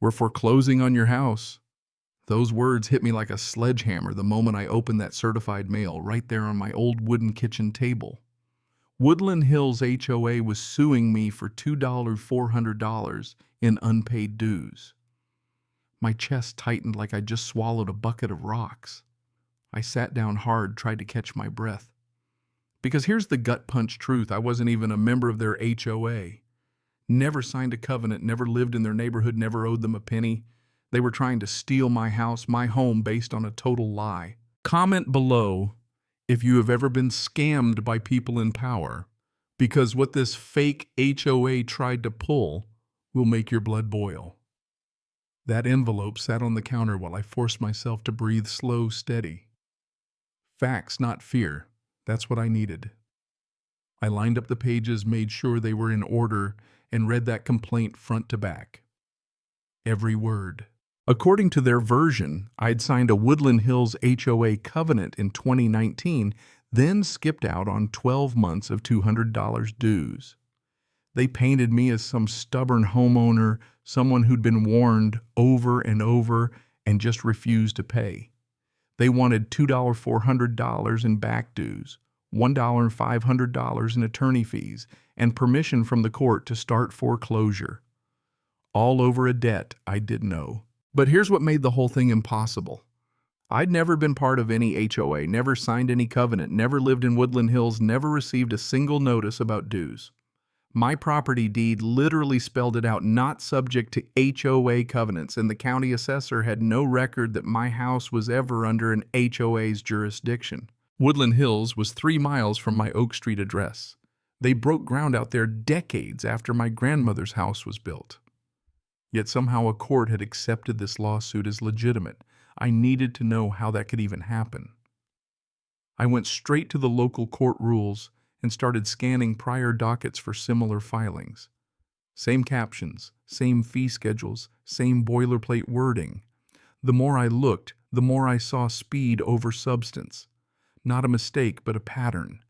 "We're foreclosing on your house." Those words hit me like a sledgehammer the moment I opened that certified mail right there on my old wooden kitchen table. Woodland Hills HOA was suing me for $2,400 in unpaid dues. My chest tightened like I'd just swallowed a bucket of rocks. I sat down hard, tried to catch my breath. Because here's the gut punch truth: I wasn't even a member of their HOA. Never signed a covenant, never lived in their neighborhood, never owed them a penny. They were trying to steal my house, my home, based on a total lie. Comment below if you have ever been scammed by people in power, because what this fake HOA tried to pull will make your blood boil. That envelope sat on the counter while I forced myself to breathe slow, steady. Facts, not fear. That's what I needed. I lined up the pages, made sure they were in order, and read that complaint front to back. Every word. According to their version, I'd signed a Woodland Hills HOA covenant in 2019, then skipped out on 12 months of $200 dues. They painted me as some stubborn homeowner, someone who'd been warned over and over and just refused to pay. They wanted $2,400 in back dues, $1,500 in attorney fees, and permission from the court to start foreclosure. All over a debt I didn't owe. But here's what made the whole thing impossible. I'd never been part of any HOA, never signed any covenant, never lived in Woodland Hills, never received a single notice about dues. My property deed literally spelled it out, not subject to HOA covenants, and the county assessor had no record that my house was ever under an HOA's jurisdiction. Woodland Hills was 3 miles from my Oak Street address. They broke ground out there decades after my grandmother's house was built. Yet somehow a court had accepted this lawsuit as legitimate. I needed to know how that could even happen. I went straight to the local court rules and started scanning prior dockets for similar filings. Same captions, same fee schedules, same boilerplate wording. The more I looked, the more I saw speed over substance. Not a mistake, but a pattern.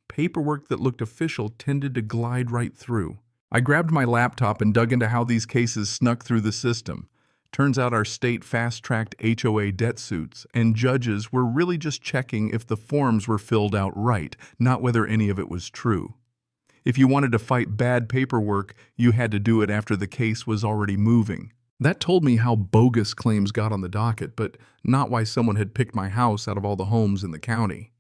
Paperwork that looked official tended to glide right through. I grabbed my laptop and dug into how these cases snuck through the system. Turns out our state fast-tracked HOA debt suits, and judges were really just checking if the forms were filled out right, not whether any of it was true. If you wanted to fight bad paperwork, you had to do it after the case was already moving. That told me how bogus claims got on the docket, but not why someone had picked my house out of all the homes in the county.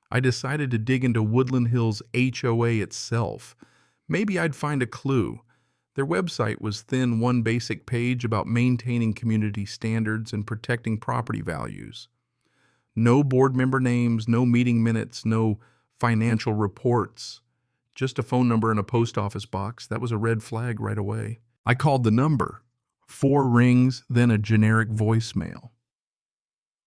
I decided to dig into Woodland Hills HOA itself. Maybe I'd find a clue. Their website was thin, one basic page about maintaining community standards and protecting property values. No board member names, no meeting minutes, no financial reports. Just a phone number and a post office box. That was a red flag right away. I called the number. 4 rings, then a generic voicemail.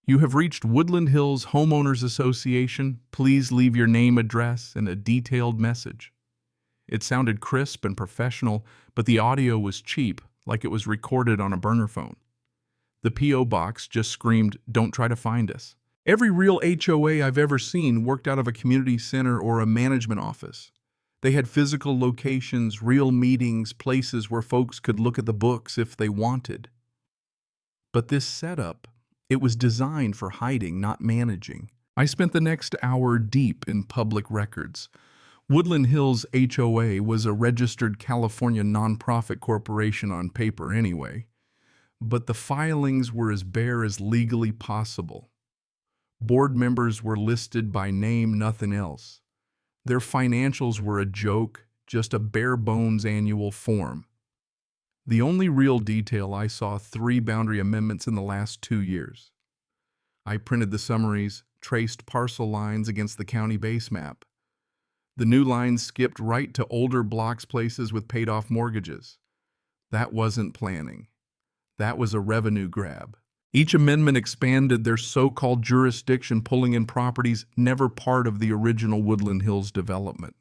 "You have reached Woodland Hills Homeowners Association. Please leave your name, address, and a detailed message." It sounded crisp and professional, but the audio was cheap, like it was recorded on a burner phone. The P.O. box just screamed, "Don't try to find us." Every real HOA I've ever seen worked out of a community center or a management office. They had physical locations, real meetings, places where folks could look at the books if they wanted. But this setup, it was designed for hiding, not managing. I spent the next hour deep in public records. Woodland Hills HOA was a registered California nonprofit corporation on paper anyway, but the filings were as bare as legally possible. Board members were listed by name, nothing else. Their financials were a joke, just a bare-bones annual form. The only real detail I saw: 3 boundary amendments in the last 2 years. I printed the summaries, traced parcel lines against the county base map. The new lines skipped right to older blocks places with paid-off mortgages. That wasn't planning. That was a revenue grab. Each amendment expanded their so-called jurisdiction, pulling in properties never part of the original Woodland Hills development.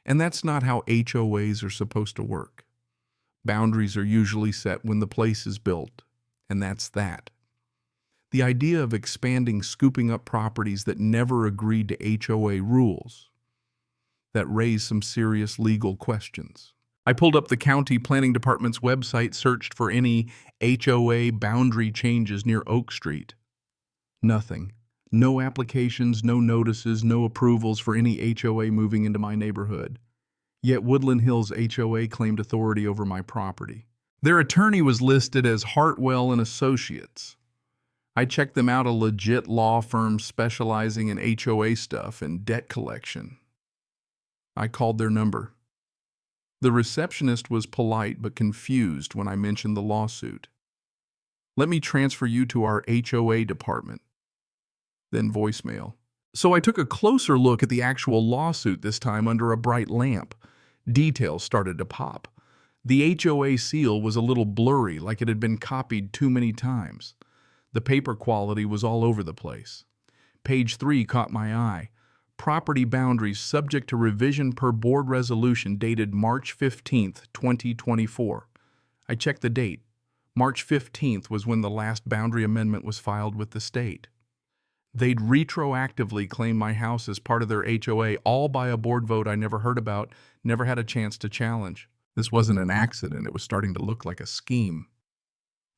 And that's not how HOAs are supposed to work. Boundaries are usually set when the place is built, and that's that. The idea of expanding, scooping up properties that never agreed to HOA rules, that raised some serious legal questions. I pulled up the county planning department's website, searched for any HOA boundary changes near Oak Street. Nothing. No applications, no notices, no approvals for any HOA moving into my neighborhood. Yet Woodland Hills HOA claimed authority over my property. Their attorney was listed as Hartwell and Associates. I checked them out, a legit law firm specializing in HOA stuff and debt collection. I called their number. The receptionist was polite but confused when I mentioned the lawsuit. "Let me transfer you to our HOA department." Then voicemail. So I took a closer look at the actual lawsuit, this time under a bright lamp. Details started to pop. The HOA seal was a little blurry, like it had been copied too many times. The paper quality was all over the place. Page 3 caught my eye. Property boundaries subject to revision per board resolution dated March 15th, 2024. I checked the date. March 15th was when the last boundary amendment was filed with the state. They'd retroactively claim my house as part of their HOA, all by a board vote I never heard about, never had a chance to challenge. This wasn't an accident. It was starting to look like a scheme.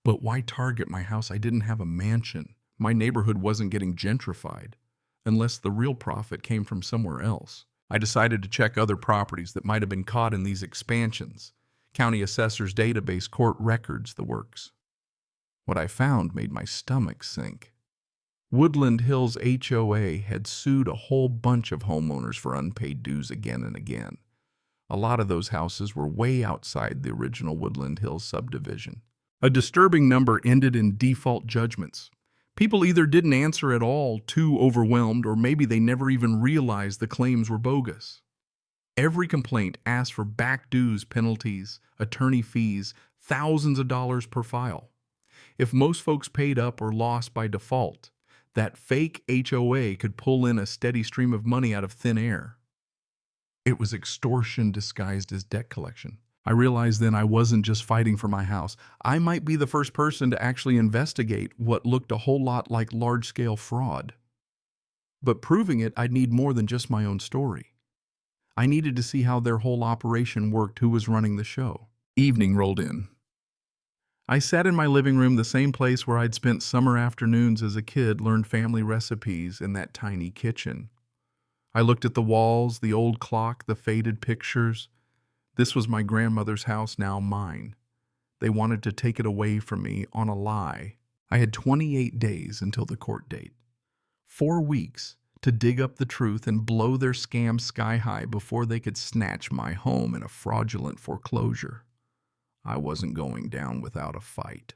But why target my house? I didn't have a mansion. My neighborhood wasn't getting gentrified, unless the real profit came from somewhere else. I decided to check other properties that might have been caught in these expansions. County assessor's database, court records, the works. What I found made my stomach sink. Woodland Hills HOA had sued a whole bunch of homeowners for unpaid dues again and again. A lot of those houses were way outside the original Woodland Hills subdivision. A disturbing number ended in default judgments. People either didn't answer at all, too overwhelmed, or maybe they never even realized the claims were bogus. Every complaint asked for back dues, penalties, attorney fees, thousands of dollars per file. If most folks paid up or lost by default, that fake HOA could pull in a steady stream of money out of thin air. It was extortion disguised as debt collection. I realized then I wasn't just fighting for my house. I might be the first person to actually investigate what looked a whole lot like large-scale fraud. But proving it, I'd need more than just my own story. I needed to see how their whole operation worked, who was running the show. Evening rolled in. I sat in my living room, the same place where I'd spent summer afternoons as a kid, learned family recipes in that tiny kitchen. I looked at the walls, the old clock, the faded pictures. This was my grandmother's house, now mine. They wanted to take it away from me on a lie. I had 28 days until the court date. 4 weeks to dig up the truth and blow their scam sky high before they could snatch my home in a fraudulent foreclosure. I wasn't going down without a fight.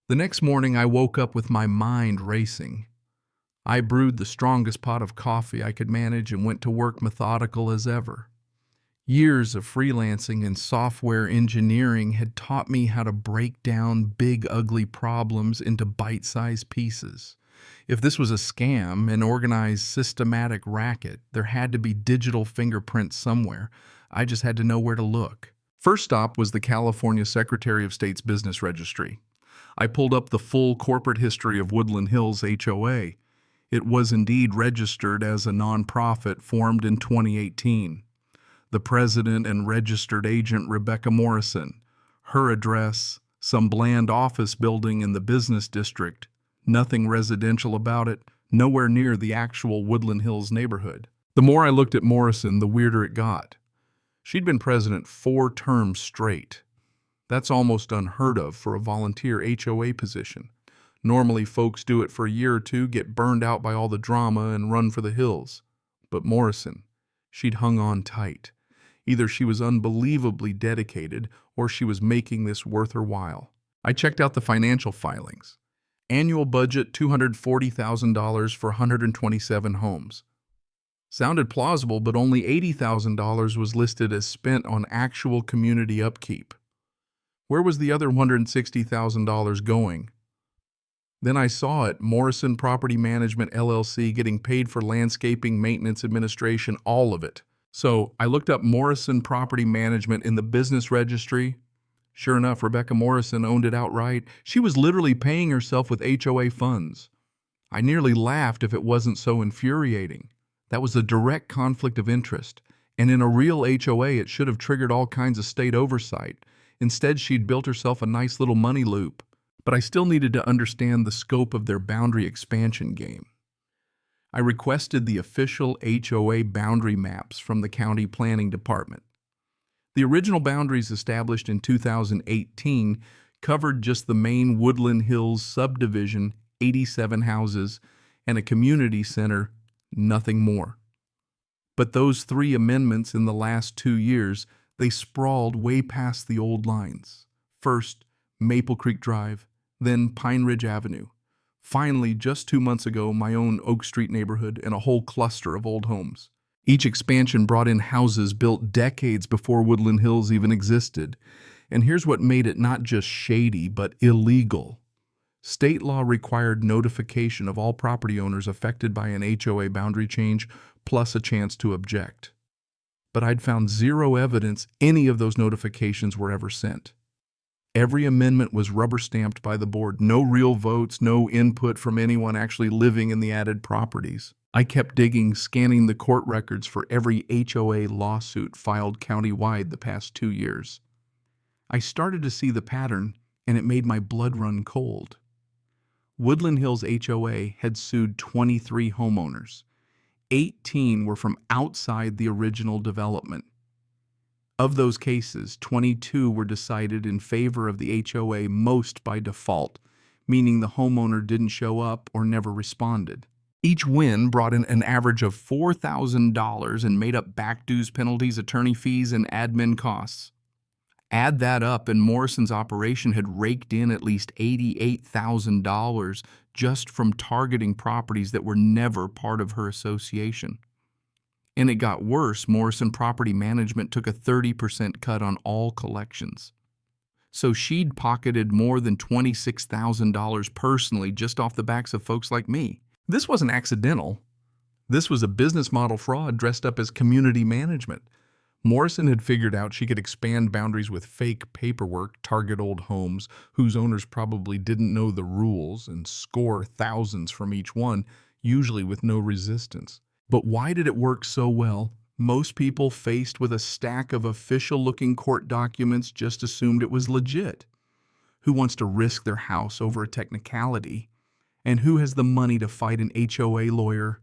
The next morning, I woke up with my mind racing. I brewed the strongest pot of coffee I could manage and went to work methodical as ever. Years of freelancing and software engineering had taught me how to break down big, ugly problems into bite-sized pieces. If this was a scam, an organized, systematic racket, there had to be digital fingerprints somewhere. I just had to know where to look. First stop was the California Secretary of State's Business Registry. I pulled up the full corporate history of Woodland Hills HOA. It was indeed registered as a nonprofit formed in 2018. The president and registered agent, Rebecca Morrison. Her address, some bland office building in the business district. Nothing residential about it, nowhere near the actual Woodland Hills neighborhood. The more I looked at Morrison, the weirder it got. She'd been president 4 terms straight. That's almost unheard of for a volunteer HOA position. Normally, folks do it for a year or two, get burned out by all the drama, and run for the hills. But Morrison, she'd hung on tight. Either she was unbelievably dedicated, or she was making this worth her while. I checked out the financial filings. Annual budget $240,000 for 127 homes. Sounded plausible, but only $80,000 was listed as spent on actual community upkeep. Where was the other $160,000 going? Then I saw it, Morrison Property Management LLC, getting paid for landscaping, maintenance, administration, all of it. So I looked up Morrison Property Management in the business registry. Sure enough, Rebecca Morrison owned it outright. She was literally paying herself with HOA funds. I nearly laughed if it wasn't so infuriating. That was a direct conflict of interest. And in a real HOA, it should have triggered all kinds of state oversight. Instead, she'd built herself a nice little money loop. But I still needed to understand the scope of their boundary expansion game. I requested the official HOA boundary maps from the county planning department. The original boundaries established in 2018 covered just the main Woodland Hills subdivision, 87 houses, and a community center, nothing more. But those 3 amendments in the last 2 years, they sprawled way past the old lines. First, Maple Creek Drive, then Pine Ridge Avenue. Finally, just 2 months ago, my own Oak Street neighborhood and a whole cluster of old homes. Each expansion brought in houses built decades before Woodland Hills even existed. And here's what made it not just shady, but illegal. State law required notification of all property owners affected by an HOA boundary change, plus a chance to object. But I'd found zero evidence any of those notifications were ever sent. Every amendment was rubber-stamped by the board. No real votes, no input from anyone actually living in the added properties. I kept digging, scanning the court records for every HOA lawsuit filed countywide the past 2 years. I started to see the pattern, and it made my blood run cold. Woodland Hills HOA had sued 23 homeowners. 18 were from outside the original development. Of those cases, 22 were decided in favor of the HOA, most by default, meaning the homeowner didn't show up or never responded. Each win brought in an average of $4,000 and made up back dues, penalties, attorney fees, and admin costs. Add that up, and Morrison's operation had raked in at least $88,000 just from targeting properties that were never part of her association. And it got worse. Morrison Property Management took a 30% cut on all collections. So she'd pocketed more than $26,000 personally just off the backs of folks like me. This wasn't accidental. This was a business model fraud dressed up as community management. Morrison had figured out she could expand boundaries with fake paperwork, target old homes whose owners probably didn't know the rules, and score thousands from each one, usually with no resistance. But why did it work so well? Most people faced with a stack of official-looking court documents just assumed it was legit. Who wants to risk their house over a technicality? And who has the money to fight an HOA lawyer?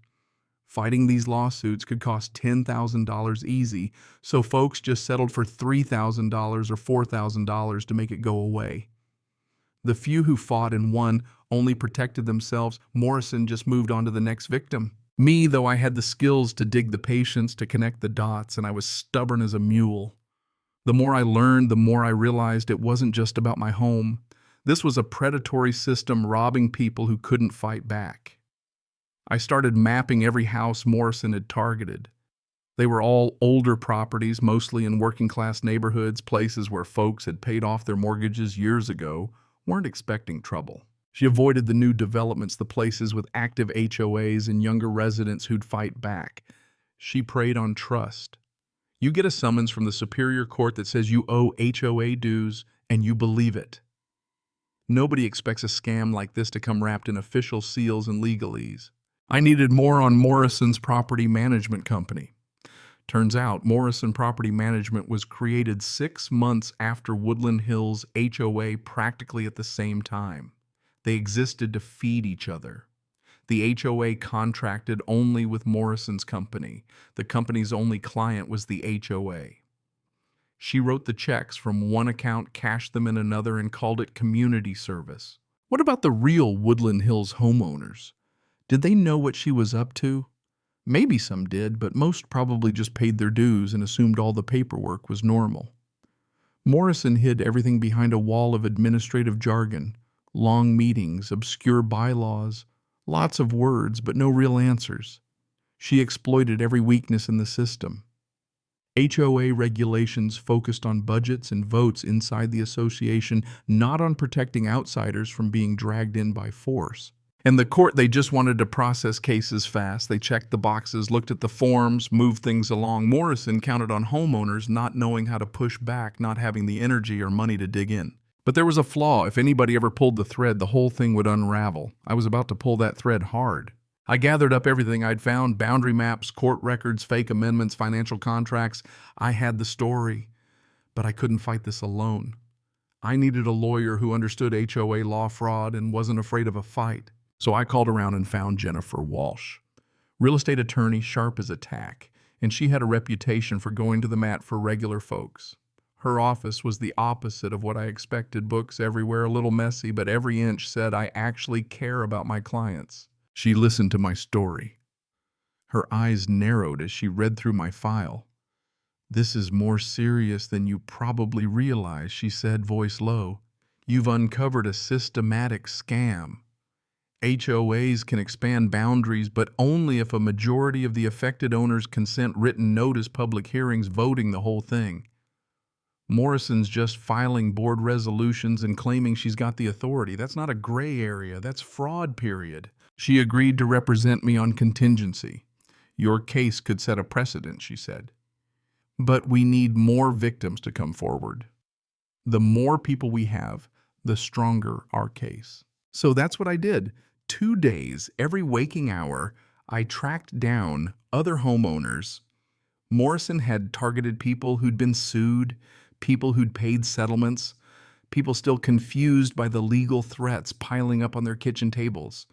Fighting these lawsuits could cost $10,000 easy, so folks just settled for $3,000 or $4,000 to make it go away. The few who fought and won only protected themselves. Morrison just moved on to the next victim. Me, though, I had the skills to dig the patience, to connect the dots, and I was stubborn as a mule. The more I learned, the more I realized it wasn't just about my home. This was a predatory system robbing people who couldn't fight back. I started mapping every house Morrison had targeted. They were all older properties, mostly in working-class neighborhoods, places where folks had paid off their mortgages years ago, weren't expecting trouble. She avoided the new developments, the places with active HOAs and younger residents who'd fight back. She preyed on trust. You get a summons from the Superior Court that says you owe HOA dues, and you believe it. Nobody expects a scam like this to come wrapped in official seals and legalese. I needed more on Morrison's Property Management Company. Turns out, Morrison Property Management was created 6 months after Woodland Hills HOA, practically at the same time. They existed to feed each other. The HOA contracted only with Morrison's company. The company's only client was the HOA. She wrote the checks from one account, cashed them in another, and called it community service. What about the real Woodland Hills homeowners? Did they know what she was up to? Maybe some did, but most probably just paid their dues and assumed all the paperwork was normal. Morrison hid everything behind a wall of administrative jargon, long meetings, obscure bylaws, lots of words, but no real answers. She exploited every weakness in the system. HOA regulations focused on budgets and votes inside the association, not on protecting outsiders from being dragged in by force. And the court, they just wanted to process cases fast. They checked the boxes, looked at the forms, moved things along. Morrison counted on homeowners not knowing how to push back, not having the energy or money to dig in. But there was a flaw. If anybody ever pulled the thread, the whole thing would unravel. I was about to pull that thread hard. I gathered up everything I'd found: boundary maps, court records, fake amendments, financial contracts. I had the story, but I couldn't fight this alone. I needed a lawyer who understood HOA law, fraud, and wasn't afraid of a fight. So I called around and found Jennifer Walsh, real estate attorney, sharp as a tack, and she had a reputation for going to the mat for regular folks. Her office was the opposite of what I expected: books everywhere, a little messy, but every inch said I actually care about my clients. She listened to my story. Her eyes narrowed as she read through my file. "This is more serious than you probably realize," she said, voice low. "You've uncovered a systematic scam. HOAs can expand boundaries, but only if a majority of the affected owners consent: written notice, public hearings, voting, the whole thing. Morrison's just filing board resolutions and claiming she's got the authority. That's not a gray area, that's fraud, period." She agreed to represent me on contingency. "Your case could set a precedent," she said. "But we need more victims to come forward. The more people we have, the stronger our case." So that's what I did. 2 days, every waking hour, I tracked down other homeowners. Morrison had targeted people who'd been sued, people who'd paid settlements, people still confused by the legal threats piling up on their kitchen tables.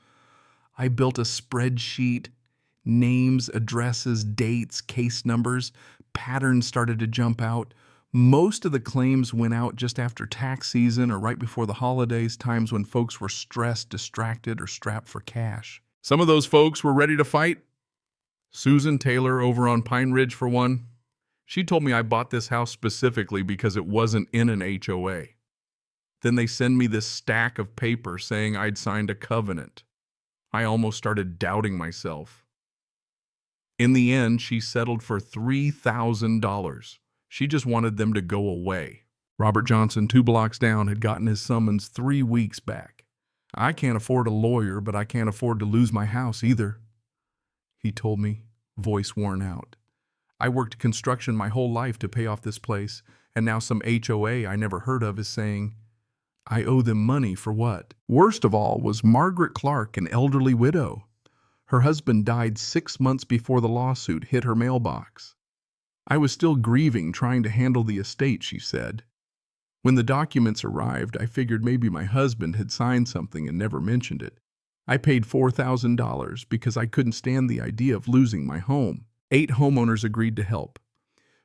I built a spreadsheet: names, addresses, dates, case numbers. Patterns started to jump out. Most of the claims went out just after tax season or right before the holidays, times when folks were stressed, distracted, or strapped for cash. Some of those folks were ready to fight. Susan Taylor over on Pine Ridge, for one. She told me I bought this house specifically because it wasn't in an HOA. Then they send me this stack of paper saying I'd signed a covenant. I almost started doubting myself. In the end, she settled for $3,000. She just wanted them to go away. Robert Johnson, 2 blocks down, had gotten his summons 3 weeks back. "I can't afford a lawyer, but I can't afford to lose my house either," he told me, voice worn out. "I worked construction my whole life to pay off this place, and now some HOA I never heard of is saying I owe them money for what?" Worst of all was Margaret Clark, an elderly widow. Her husband died 6 months before the lawsuit hit her mailbox. "I was still grieving, trying to handle the estate," she said. "When the documents arrived, I figured maybe my husband had signed something and never mentioned it. I paid $4,000 because I couldn't stand the idea of losing my home." 8 homeowners agreed to help.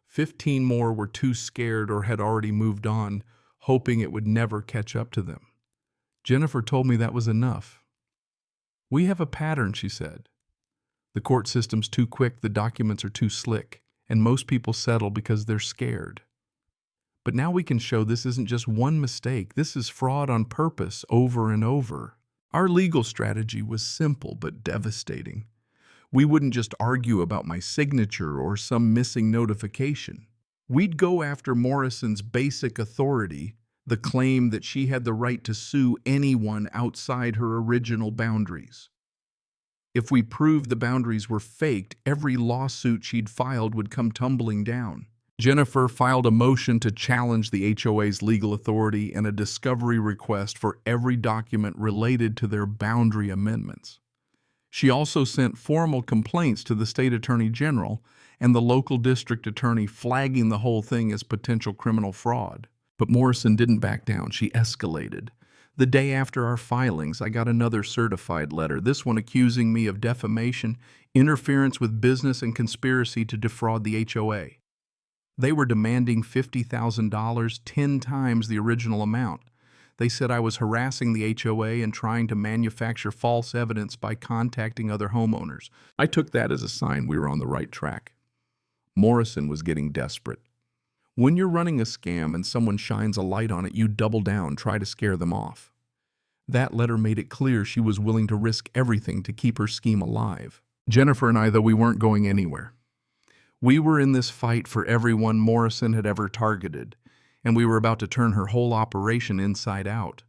15 more were too scared or had already moved on, hoping it would never catch up to them. Jennifer told me that was enough. "We have a pattern," she said. "The court system's too quick, the documents are too slick, and most people settle because they're scared. But now we can show this isn't just one mistake. This is fraud on purpose, over and over." Our legal strategy was simple but devastating. We wouldn't just argue about my signature or some missing notification. We'd go after Morrison's basic authority, the claim that she had the right to sue anyone outside her original boundaries. If we proved the boundaries were faked, every lawsuit she'd filed would come tumbling down. Jennifer filed a motion to challenge the HOA's legal authority and a discovery request for every document related to their boundary amendments. She also sent formal complaints to the state attorney general and the local district attorney, flagging the whole thing as potential criminal fraud. But Morrison didn't back down. She escalated. The day after our filings, I got another certified letter, this one accusing me of defamation, interference with business, and conspiracy to defraud the HOA. They were demanding $50,000, 10 times the original amount. They said I was harassing the HOA and trying to manufacture false evidence by contacting other homeowners. I took that as a sign we were on the right track. Morrison was getting desperate. When you're running a scam and someone shines a light on it, you double down, try to scare them off. That letter made it clear she was willing to risk everything to keep her scheme alive. Jennifer and I, though, we weren't going anywhere. We were in this fight for everyone Morrison had ever targeted, and we were about to turn her whole operation inside out.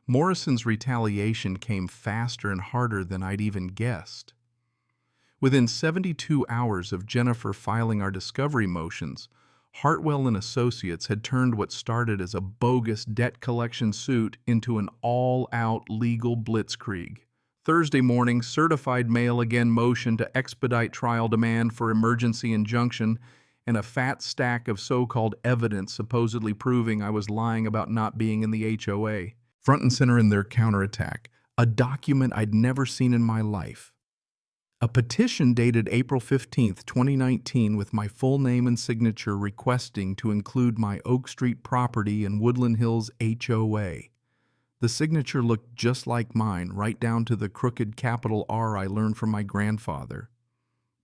Morrison's retaliation came faster and harder than I'd even guessed. Within 72 hours of Jennifer filing our discovery motions, Hartwell and Associates had turned what started as a bogus debt collection suit into an all-out legal blitzkrieg. Thursday morning, certified mail again motioned to expedite trial demand for emergency injunction and a fat stack of so-called evidence supposedly proving I was lying about not being in the HOA. Front and center in their counterattack, a document I'd never seen in my life. A petition dated April 15, 2019 with my full name and signature requesting to include my Oak Street property in Woodland Hills HOA. The signature looked just like mine, right down to the crooked capital R I learned from my grandfather.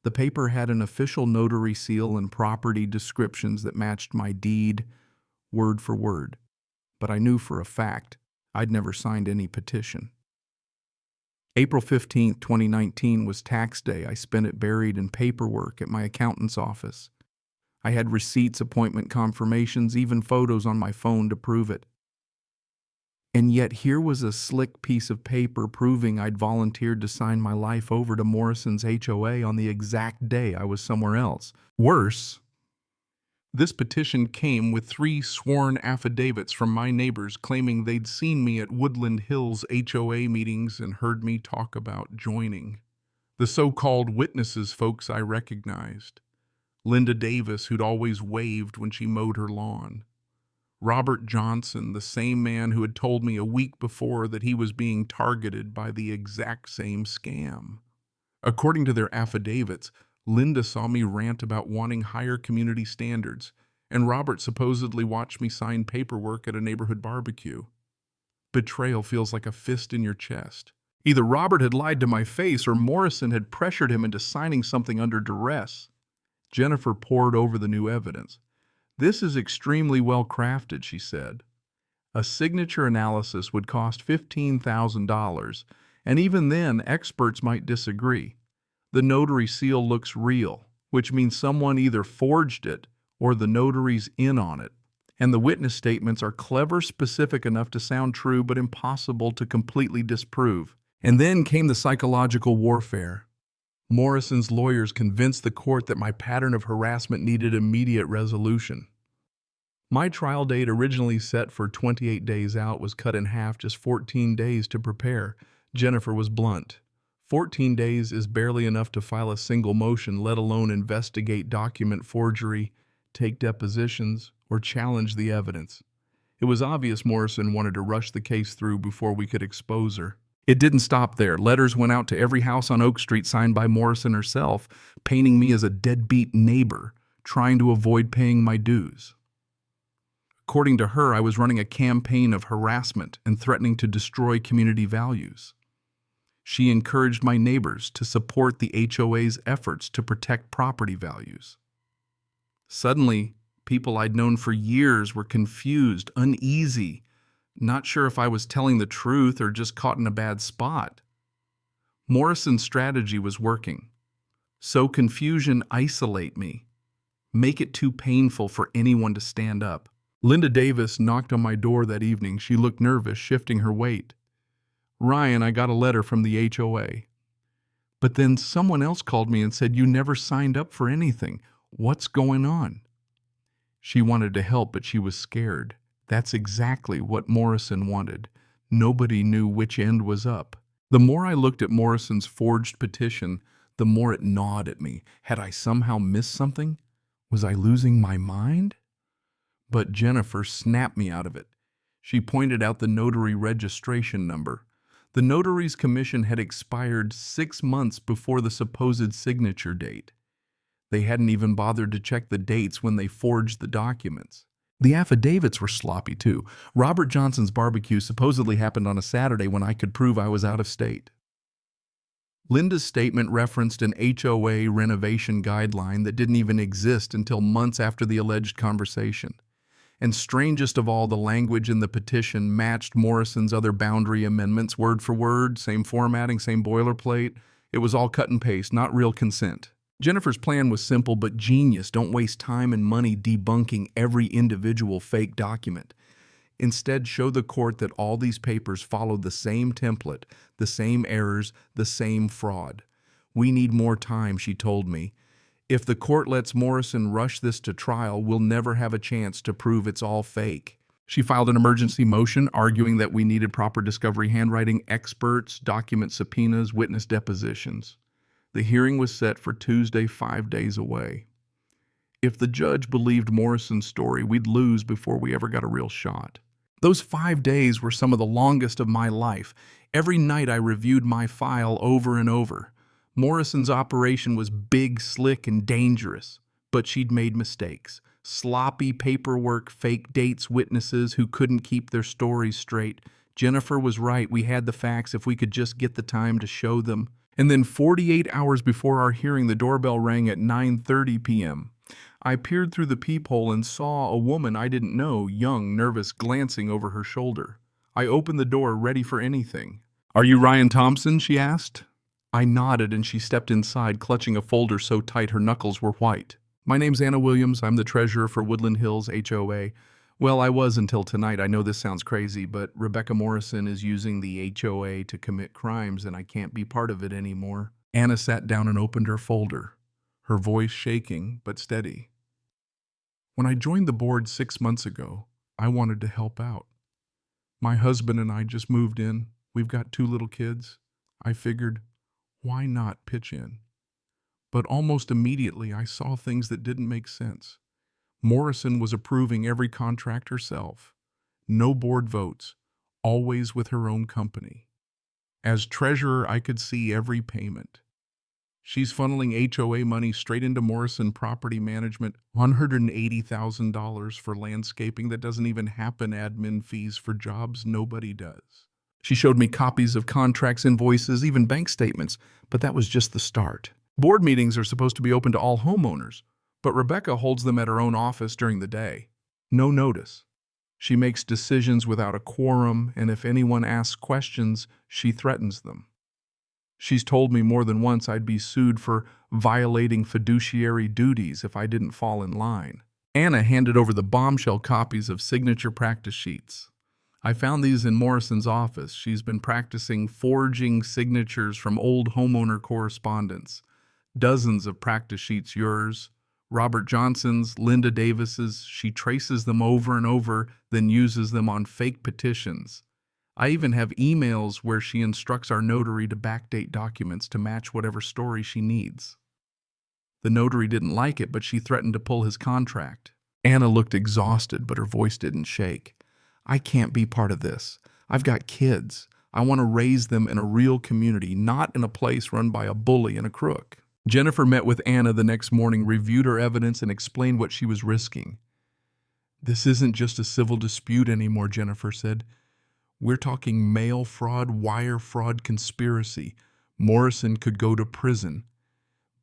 The paper had an official notary seal and property descriptions that matched my deed, word for word. But I knew for a fact I'd never signed any petition. April 15, 2019 was tax day. I spent it buried in paperwork at my accountant's office. I had receipts, appointment confirmations, even photos on my phone to prove it. And yet here was a slick piece of paper proving I'd volunteered to sign my life over to Morrison's HOA on the exact day I was somewhere else. Worse, this petition came with 3 sworn affidavits from my neighbors claiming they'd seen me at Woodland Hills HOA meetings and heard me talk about joining. The so-called witnesses folks I recognized. Linda Davis, who'd always waved when she mowed her lawn. Robert Johnson, the same man who had told me a week before that he was being targeted by the exact same scam. According to their affidavits, Linda saw me rant about wanting higher community standards, and Robert supposedly watched me sign paperwork at a neighborhood barbecue. Betrayal feels like a fist in your chest. Either Robert had lied to my face or Morrison had pressured him into signing something under duress. Jennifer pored over the new evidence. "This is extremely well crafted," she said. "A signature analysis would cost $15,000, and even then, experts might disagree. The notary seal looks real, which means someone either forged it or the notary's in on it. And the witness statements are clever, specific enough to sound true, but impossible to completely disprove." And then came the psychological warfare. Morrison's lawyers convinced the court that my pattern of harassment needed immediate resolution. My trial date, originally set for 28 days out, was cut in half, just 14 days to prepare. Jennifer was blunt. 14 days is barely enough to file a single motion, let alone investigate document forgery, take depositions, or challenge the evidence. It was obvious Morrison wanted to rush the case through before we could expose her. It didn't stop there. Letters went out to every house on Oak Street signed by Morrison herself, painting me as a deadbeat neighbor, trying to avoid paying my dues. According to her, I was running a campaign of harassment and threatening to destroy community values. She encouraged my neighbors to support the HOA's efforts to protect property values. Suddenly, people I'd known for years were confused, uneasy, not sure if I was telling the truth or just caught in a bad spot. Morrison's strategy was working. Sow confusion, isolate me. Make it too painful for anyone to stand up. Linda Davis knocked on my door that evening. She looked nervous, shifting her weight. "Ryan, I got a letter from the HOA. But then someone else called me and said you never signed up for anything. What's going on?" She wanted to help, but she was scared. That's exactly what Morrison wanted. Nobody knew which end was up. The more I looked at Morrison's forged petition, the more it gnawed at me. Had I somehow missed something? Was I losing my mind? But Jennifer snapped me out of it. She pointed out the notary registration number. The notary's commission had expired 6 months before the supposed signature date. They hadn't even bothered to check the dates when they forged the documents. The affidavits were sloppy too. Robert Johnson's barbecue supposedly happened on a Saturday when I could prove I was out of state. Linda's statement referenced an HOA renovation guideline that didn't even exist until months after the alleged conversation. And strangest of all, the language in the petition matched Morrison's other boundary amendments, word for word, same formatting, same boilerplate. It was all cut and paste, not real consent. Jennifer's plan was simple but genius. Don't waste time and money debunking every individual fake document. Instead, show the court that all these papers followed the same template, the same errors, the same fraud. "We need more time," she told me. "If the court lets Morrison rush this to trial, we'll never have a chance to prove it's all fake." She filed an emergency motion arguing that we needed proper discovery handwriting, experts, document subpoenas, witness depositions. The hearing was set for Tuesday, 5 days away. If the judge believed Morrison's story, we'd lose before we ever got a real shot. Those 5 days were some of the longest of my life. Every night I reviewed my file over and over. Morrison's operation was big, slick, and dangerous, but she'd made mistakes. Sloppy paperwork, fake dates, witnesses who couldn't keep their stories straight. Jennifer was right. We had the facts if we could just get the time to show them. And then 48 hours before our hearing, the doorbell rang at 9:30 p.m. I peered through the peephole and saw a woman I didn't know, young, nervous, glancing over her shoulder. I opened the door, ready for anything. "Are you Ryan Thompson?" she asked. I nodded and she stepped inside, clutching a folder so tight her knuckles were white. "My name's Anna Williams. I'm the treasurer for Woodland Hills HOA. Well, I was until tonight. I know this sounds crazy, but Rebecca Morrison is using the HOA to commit crimes and I can't be part of it anymore." Anna sat down and opened her folder, her voice shaking but steady. "When I joined the board 6 months ago, I wanted to help out. My husband and I just moved in. We've got 2 little kids. I figured, why not pitch in? But almost immediately I saw things that didn't make sense. Morrison was approving every contract herself. No board votes, always with her own company. As treasurer, I could see every payment. She's funneling HOA money straight into Morrison Property Management, $180,000 for landscaping that doesn't even happen, admin fees for jobs nobody does. She showed me copies of contracts, invoices, even bank statements, but that was just the start. Board meetings are supposed to be open to all homeowners, but Rebecca holds them at her own office during the day. No notice. She makes decisions without a quorum, and if anyone asks questions, she threatens them. She's told me more than once I'd be sued for violating fiduciary duties if I didn't fall in line. Anna handed over the bombshell copies of signature practice sheets. I found these in Morrison's office. She's been practicing forging signatures from old homeowner correspondence. Dozens of practice sheets, yours, Robert Johnson's, Linda Davis's. She traces them over and over, then uses them on fake petitions. I even have emails where she instructs our notary to backdate documents to match whatever story she needs. The notary didn't like it, but she threatened to pull his contract. Anna looked exhausted, but her voice didn't shake. "I can't be part of this. I've got kids. I want to raise them in a real community, not in a place run by a bully and a crook." Jennifer met with Anna the next morning, reviewed her evidence, and explained what she was risking. "This isn't just a civil dispute anymore," Jennifer said. "We're talking mail fraud, wire fraud, conspiracy. Morrison could go to prison.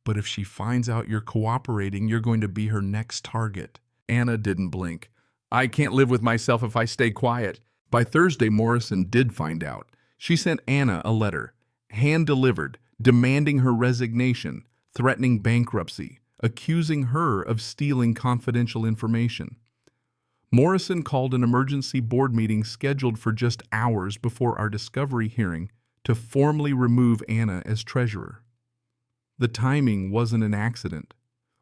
But if she finds out you're cooperating, you're going to be her next target." Anna didn't blink. "I can't live with myself if I stay quiet." By Thursday, Morrison did find out. She sent Anna a letter, hand-delivered, demanding her resignation, threatening bankruptcy, accusing her of stealing confidential information. Morrison called an emergency board meeting scheduled for just hours before our discovery hearing to formally remove Anna as treasurer. The timing wasn't an accident.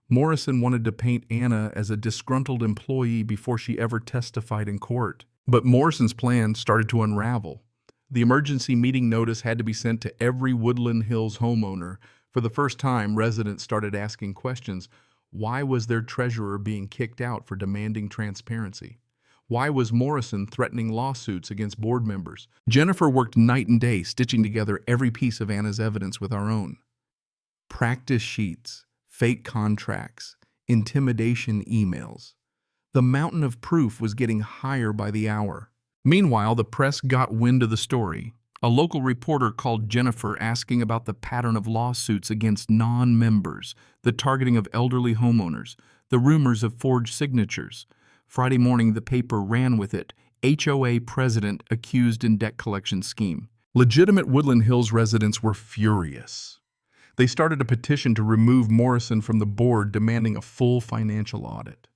Morrison wanted to paint Anna as a disgruntled employee before she ever testified in court. But Morrison's plan started to unravel. The emergency meeting notice had to be sent to every Woodland Hills homeowner. For the first time, residents started asking questions. Why was their treasurer being kicked out for demanding transparency? Why was Morrison threatening lawsuits against board members? Jennifer worked night and day, stitching together every piece of Anna's evidence with our own. Practice sheets, fake contracts, intimidation emails. The mountain of proof was getting higher by the hour. Meanwhile, the press got wind of the story. A local reporter called Jennifer asking about the pattern of lawsuits against non-members, the targeting of elderly homeowners, the rumors of forged signatures. Friday morning, the paper ran with it. HOA president accused in debt collection scheme. Legitimate Woodland Hills residents were furious. They started a petition to remove Morrison from the board, demanding a full financial audit.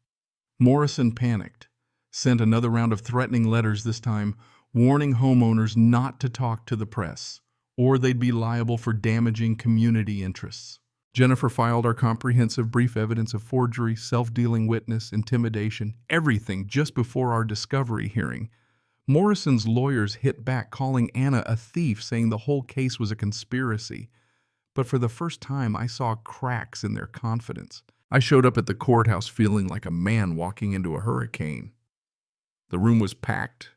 Morrison panicked, sent another round of threatening letters, this time warning homeowners not to talk to the press, or they'd be liable for damaging community interests. Jennifer filed our comprehensive brief evidence of forgery, self-dealing witness, intimidation, everything just before our discovery hearing. Morrison's lawyers hit back, calling Anna a thief, saying the whole case was a conspiracy. But for the first time, I saw cracks in their confidence. I showed up at the courthouse feeling like a man walking into a hurricane. The room was packed.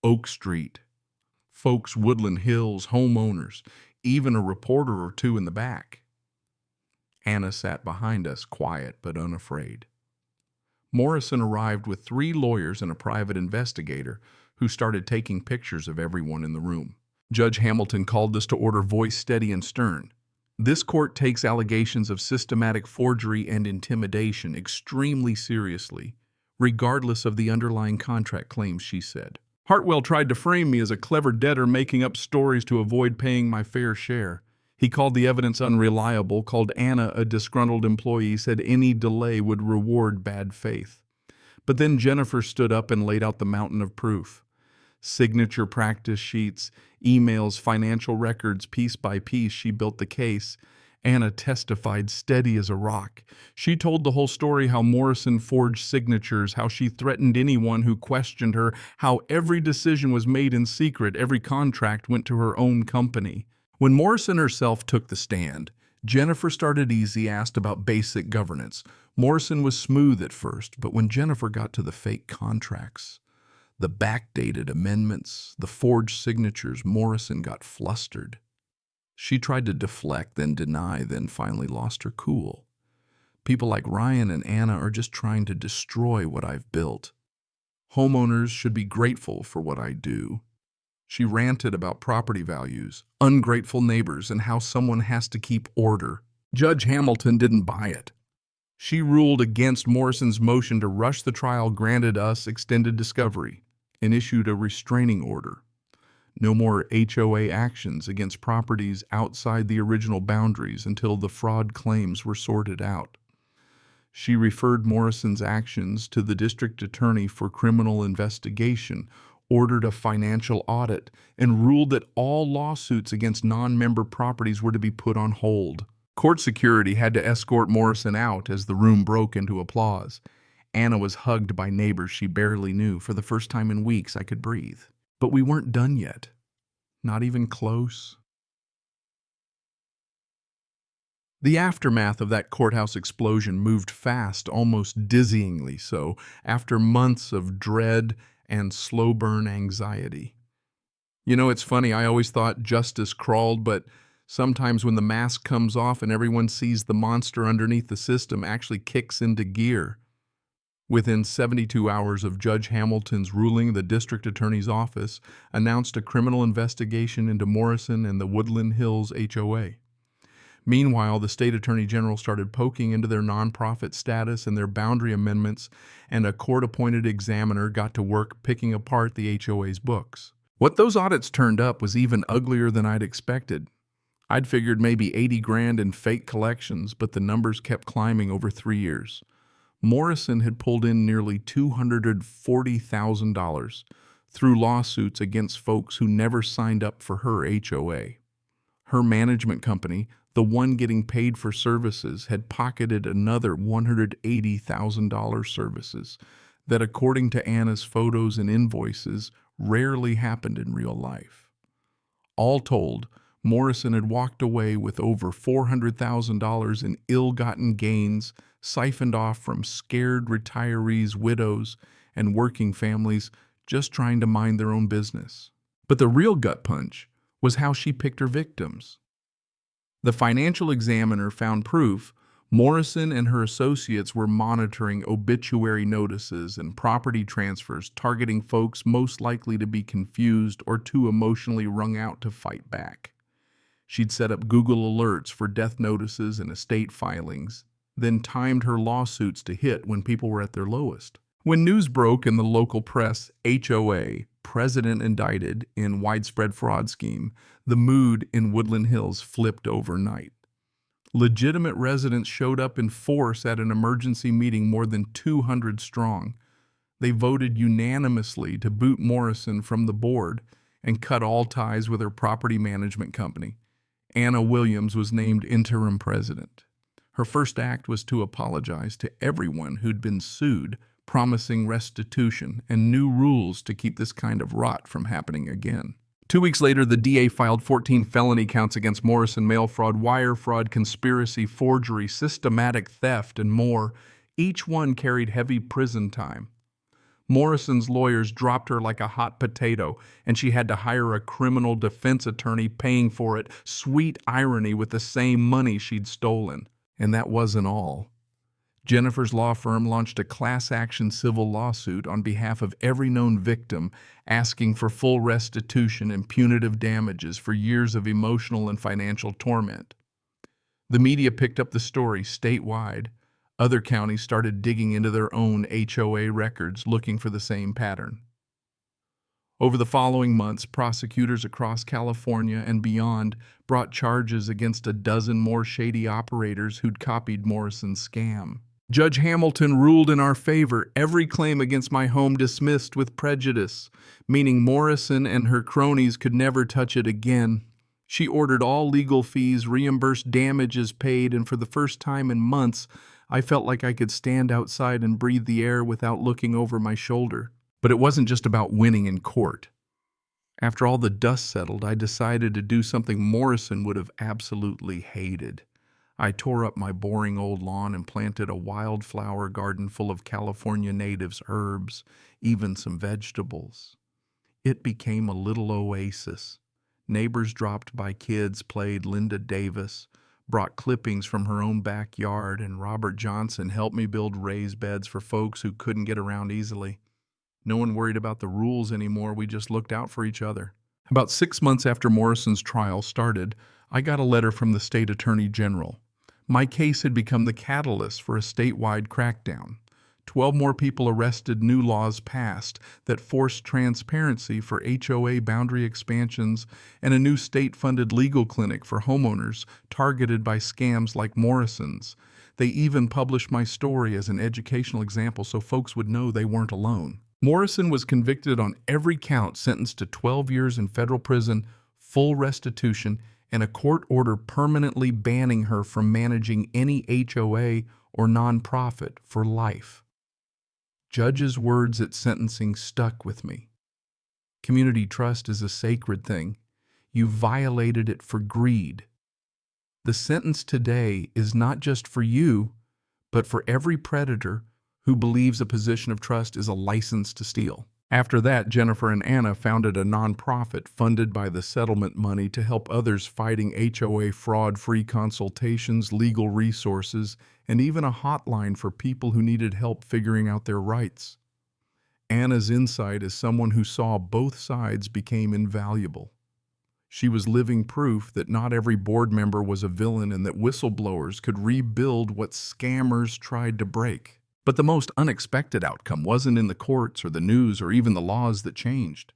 Oak Street, folks, Woodland Hills, homeowners, even a reporter or two in the back. Anna sat behind us, quiet but unafraid. Morrison arrived with 3 lawyers and a private investigator who started taking pictures of everyone in the room. Judge Hamilton called us to order, voice steady and stern. This court takes allegations of systematic forgery and intimidation extremely seriously, regardless of the underlying contract claims, she said. Hartwell tried to frame me as a clever debtor making up stories to avoid paying my fair share. He called the evidence unreliable, called Anna a disgruntled employee, said any delay would reward bad faith. But then Jennifer stood up and laid out the mountain of proof. Signature practice sheets, emails, financial records, piece by piece, she built the case. Anna testified steady as a rock. She told the whole story, how Morrison forged signatures, how she threatened anyone who questioned her, how every decision was made in secret, every contract went to her own company. When Morrison herself took the stand, Jennifer started easy, asked about basic governance. Morrison was smooth at first, but when Jennifer got to the fake contracts, the backdated amendments, the forged signatures, Morrison got flustered. She tried to deflect, then deny, then finally lost her cool. People like Ryan and Anna are just trying to destroy what I've built. Homeowners should be grateful for what I do. She ranted about property values, ungrateful neighbors, and how someone has to keep order. Judge Hamilton didn't buy it. She ruled against Morrison's motion to rush the trial, granted us extended discovery, and issued a restraining order. No more HOA actions against properties outside the original boundaries until the fraud claims were sorted out. She referred Morrison's actions to the district attorney for criminal investigation, ordered a financial audit, and ruled that all lawsuits against non-member properties were to be put on hold. Court security had to escort Morrison out as the room broke into applause. Anna was hugged by neighbors she barely knew. For the first time in weeks, I could breathe. But we weren't done yet. Not even close. The aftermath of that courthouse explosion moved fast, almost dizzyingly so, after months of dread and slow-burn anxiety. You know, it's funny, I always thought justice crawled, but sometimes when the mask comes off and everyone sees the monster underneath, the system actually kicks into gear. Within 72 hours of Judge Hamilton's ruling, the district attorney's office announced a criminal investigation into Morrison and the Woodland Hills HOA. Meanwhile, the state attorney general started poking into their nonprofit status and their boundary amendments, and a court-appointed examiner got to work picking apart the HOA's books. What those audits turned up was even uglier than I'd expected. I'd figured maybe 80 grand in fake collections, but the numbers kept climbing over 3 years. Morrison had pulled in nearly $240,000 through lawsuits against folks who never signed up for her HOA. Her management company, the one getting paid for services, had pocketed another $180,000 services that, according to Anna's photos and invoices, rarely happened in real life. All told, Morrison had walked away with over $400,000 in ill-gotten gains, siphoned off from scared retirees, widows, and working families just trying to mind their own business. But the real gut punch was how she picked her victims. The financial examiner found proof Morrison and her associates were monitoring obituary notices and property transfers, targeting folks most likely to be confused or too emotionally wrung out to fight back. She'd set up Google alerts for death notices and estate filings, then timed her lawsuits to hit when people were at their lowest. When news broke in the local press, HOA, president indicted in widespread fraud scheme, the mood in Woodland Hills flipped overnight. Legitimate residents showed up in force at an emergency meeting, more than 200 strong. They voted unanimously to boot Morrison from the board and cut all ties with her property management company. Anna Williams was named interim president. Her first act was to apologize to everyone who'd been sued, promising restitution and new rules to keep this kind of rot from happening again. 2 weeks later, the DA filed 14 felony counts against Morrison: mail fraud, wire fraud, conspiracy, forgery, systematic theft, and more. Each one carried heavy prison time. Morrison's lawyers dropped her like a hot potato, and she had to hire a criminal defense attorney, paying for it. Sweet irony, with the same money she'd stolen. And that wasn't all. Jennifer's law firm launched a class-action civil lawsuit on behalf of every known victim, asking for full restitution and punitive damages for years of emotional and financial torment. The media picked up the story statewide. Other counties started digging into their own HOA records, looking for the same pattern. Over the following months, prosecutors across California and beyond brought charges against a dozen more shady operators who'd copied Morrison's scam. Judge Hamilton ruled in our favor, every claim against my home dismissed with prejudice, meaning Morrison and her cronies could never touch it again. She ordered all legal fees, reimbursed damages paid, and for the first time in months, I felt like I could stand outside and breathe the air without looking over my shoulder. But it wasn't just about winning in court. After all the dust settled, I decided to do something Morrison would have absolutely hated. I tore up my boring old lawn and planted a wildflower garden full of California natives, herbs, even some vegetables. It became a little oasis. Neighbors dropped by, kids played Linda Davis, brought clippings from her own backyard, and Robert Johnson helped me build raised beds for folks who couldn't get around easily. No one worried about the rules anymore, we just looked out for each other. About 6 months after Morrison's trial started, I got a letter from the state attorney general. My case had become the catalyst for a statewide crackdown. 12 more people arrested, new laws passed that forced transparency for HOA boundary expansions, and a new state-funded legal clinic for homeowners targeted by scams like Morrison's. They even published my story as an educational example so folks would know they weren't alone. Morrison was convicted on every count, sentenced to 12 years in federal prison, full restitution, and a court order permanently banning her from managing any HOA or nonprofit for life. Judge's words at sentencing stuck with me. Community trust is a sacred thing. You violated it for greed. The sentence today is not just for you, but for every predator who believes a position of trust is a license to steal. After that, Jennifer and Anna founded a nonprofit funded by the settlement money to help others fighting HOA fraud, free consultations, legal resources, and even a hotline for people who needed help figuring out their rights. Anna's insight as someone who saw both sides became invaluable. She was living proof that not every board member was a villain and that whistleblowers could rebuild what scammers tried to break. But the most unexpected outcome wasn't in the courts or the news or even the laws that changed.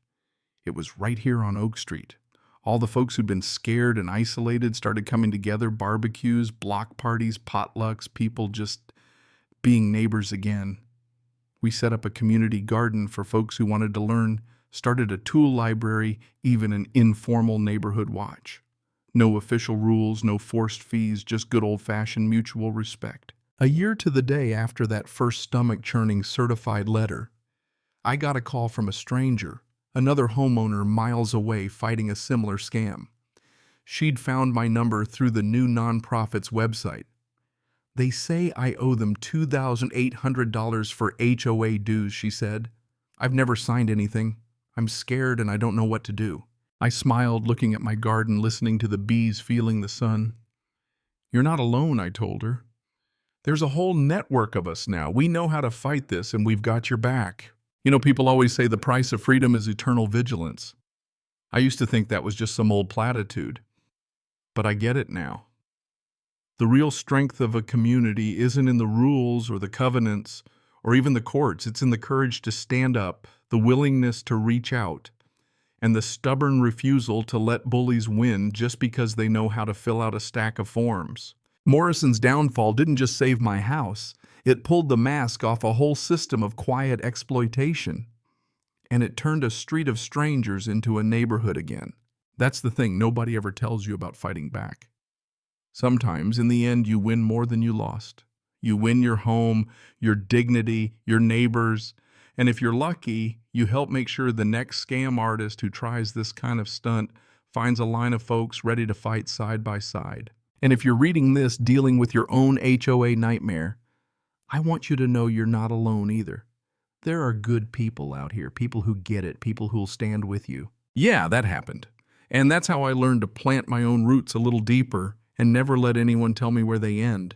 It was right here on Oak Street. All the folks who'd been scared and isolated started coming together, barbecues, block parties, potlucks, people just being neighbors again. We set up a community garden for folks who wanted to learn, started a tool library, even an informal neighborhood watch. No official rules, no forced fees, just good old-fashioned mutual respect. A year to the day after that first stomach-churning certified letter, I got a call from a stranger, another homeowner miles away fighting a similar scam. She'd found my number through the new nonprofit's website. They say I owe them $2,800 for HOA dues, she said. I've never signed anything. I'm scared and I don't know what to do. I smiled, looking at my garden, listening to the bees, feeling the sun. You're not alone, I told her. There's a whole network of us now. We know how to fight this, and we've got your back. You know, people always say the price of freedom is eternal vigilance. I used to think that was just some old platitude. But I get it now. The real strength of a community isn't in the rules or the covenants or even the courts. It's in the courage to stand up, the willingness to reach out, and the stubborn refusal to let bullies win just because they know how to fill out a stack of forms. Morrison's downfall didn't just save my house, it pulled the mask off a whole system of quiet exploitation. And it turned a street of strangers into a neighborhood again. That's the thing nobody ever tells you about fighting back. Sometimes, in the end, you win more than you lost. You win your home, your dignity, your neighbors, and if you're lucky, you help make sure the next scam artist who tries this kind of stunt finds a line of folks ready to fight side by side. And if you're reading this dealing with your own HOA nightmare, I want you to know you're not alone either. There are good people out here, people who get it, people who'll stand with you. Yeah, that happened. And that's how I learned to plant my own roots a little deeper and never let anyone tell me where they end.